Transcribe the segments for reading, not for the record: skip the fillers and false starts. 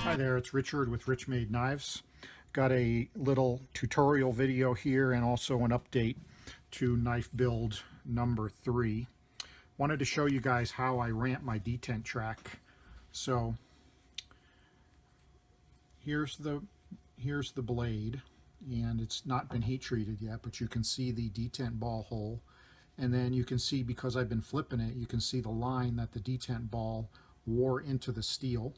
Hi there, it's Richard with Rich Made Knives. Got a little tutorial video here and also an update to knife build number 3. Wanted to show you guys how I ramp my detent track. So here's the blade, and it's not been heat treated yet, but you can see the detent ball hole, and then you can see, because I've been flipping it, you can see the line that the detent ball wore into the steel.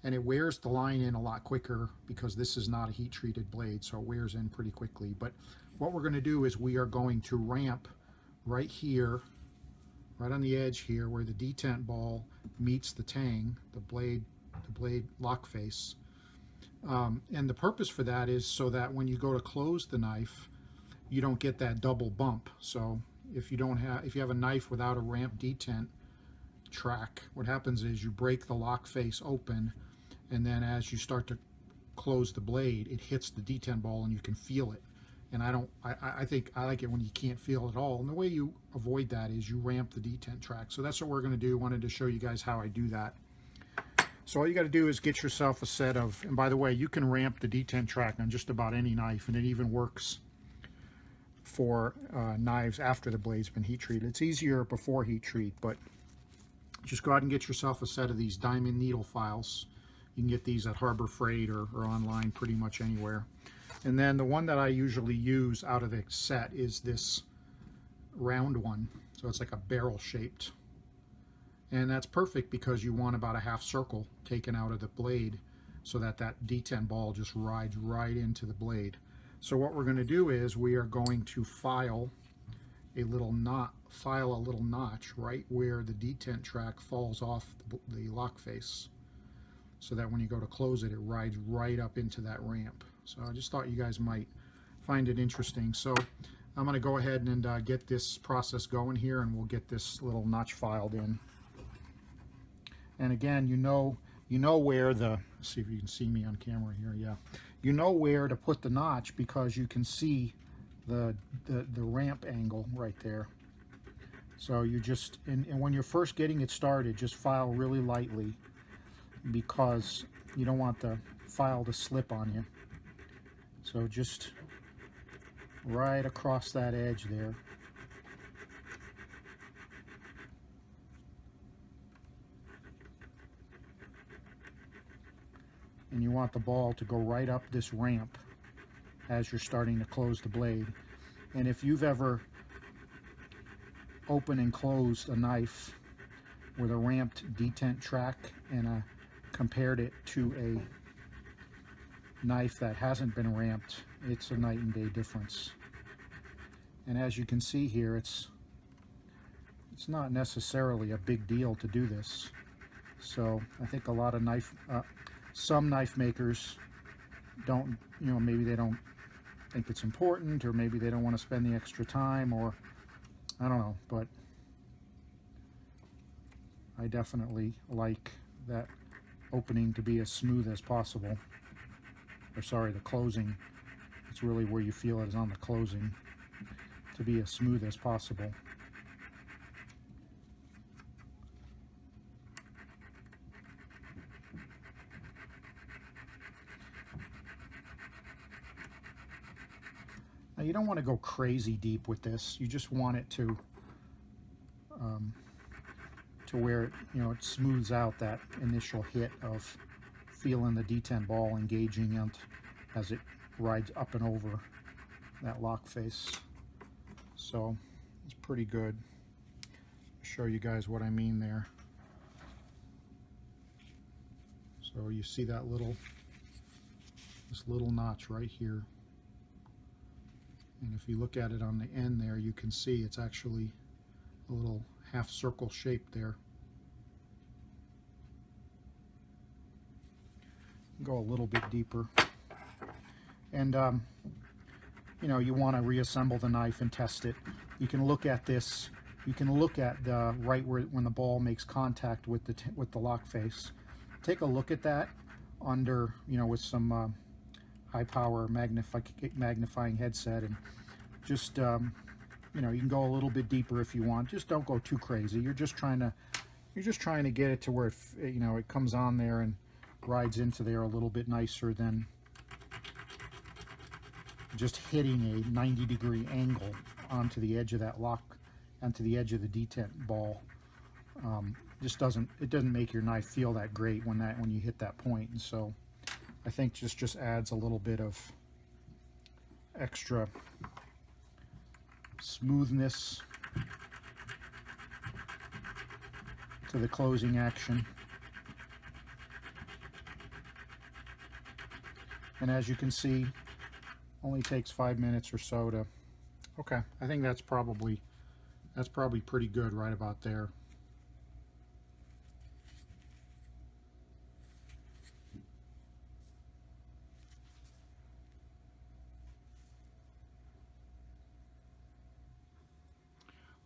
And it wears the line in a lot quicker because this is not a heat treated blade, so it wears in pretty quickly. But what we're going to do is we are going to ramp right here, right on the edge here where the detent ball meets the tang, the blade lock face. And the purpose for that is so that when you go to close the knife, you don't get that double bump. So if you have a knife without a ramp detent track, what happens is you break the lock face open, and then as you start to close the blade, it hits the detent ball and you can feel it. And I think I like it when you can't feel it at all. And the way you avoid that is you ramp the detent track. So that's what we're going to do. Wanted to show you guys how I do that. So all you got to do is get yourself a set of, and by the way, you can ramp the detent track on just about any knife, and it even works for knives after the blade's been heat treated. It's easier before heat treat, but just go out and get yourself a set of these diamond needle files. You can get these at Harbor Freight or online pretty much anywhere. And then the one that I usually use out of the set is this round one. So it's like a barrel shaped. And that's perfect because you want about a half circle taken out of the blade so that that detent ball just rides right into the blade. So what we're going to do is we are going to file a little notch right where the detent track falls off the lock face, so that when you go to close it, it rides right up into that ramp. So I just thought you guys might find it interesting. So I'm going to go ahead and get this process going here, and we'll get this little notch filed in. And again, you know where the, let's see if you can see me on camera here. Yeah, you know where to put the notch because you can see the ramp angle right there. So you just, and when you're first getting it started, just file really lightly because you don't want the file to slip on you. So just right across that edge there. And you want the ball to go right up this ramp as you're starting to close the blade. And if you've ever opened and closed a knife with a ramped detent track and compared it to a knife that hasn't been ramped, it's a night and day difference. And as you can see here, it's not necessarily a big deal to do this. So I think a lot of some knife makers don't, maybe they don't think it's important, or maybe they don't want to spend the extra time, or I don't know, but I definitely like that opening to be as smooth as possible. Or sorry, the closing, it's really where you feel it is on the closing, to be as smooth as possible. Now you don't want to go crazy deep with this. You just want it to where it smooths out that initial hit of feeling the detent ball engaging it as it rides up and over that lock face. So it's pretty good. I'll show you guys what I mean there. So you see that this little notch right here. And if you look at it on the end there, you can see it's actually a little half circle shape there. Go a little bit deeper. And you want to reassemble the knife and test it. You can look at this. You can look at the right where when the ball makes contact with the lock face. Take a look at that under with some high power magnifying headset, and just you can go a little bit deeper if you want. Just don't go too crazy. You're just trying to get it to where it comes on there and rides into there a little bit nicer than just hitting a 90-degree angle onto the edge of that lock, onto the edge of the detent ball. Just doesn't make your knife feel that great when you hit that point. And so I think just adds a little bit of extra smoothness to the closing action. And as you can see, only takes 5 minutes or so to, okay, I think that's probably pretty good right about there.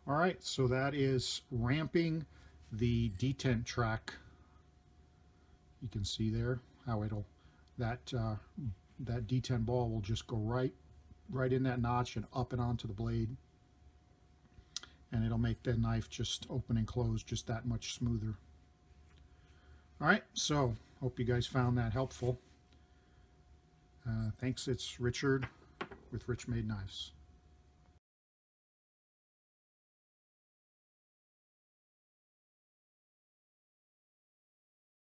All right, so that is ramping the detent track. You can see there how that detent ball will just go right in that notch and up and onto the blade, and it'll make the knife just open and close just that much smoother. All right, so hope you guys found that helpful. Thanks. It's Richard with Rich Made Knives.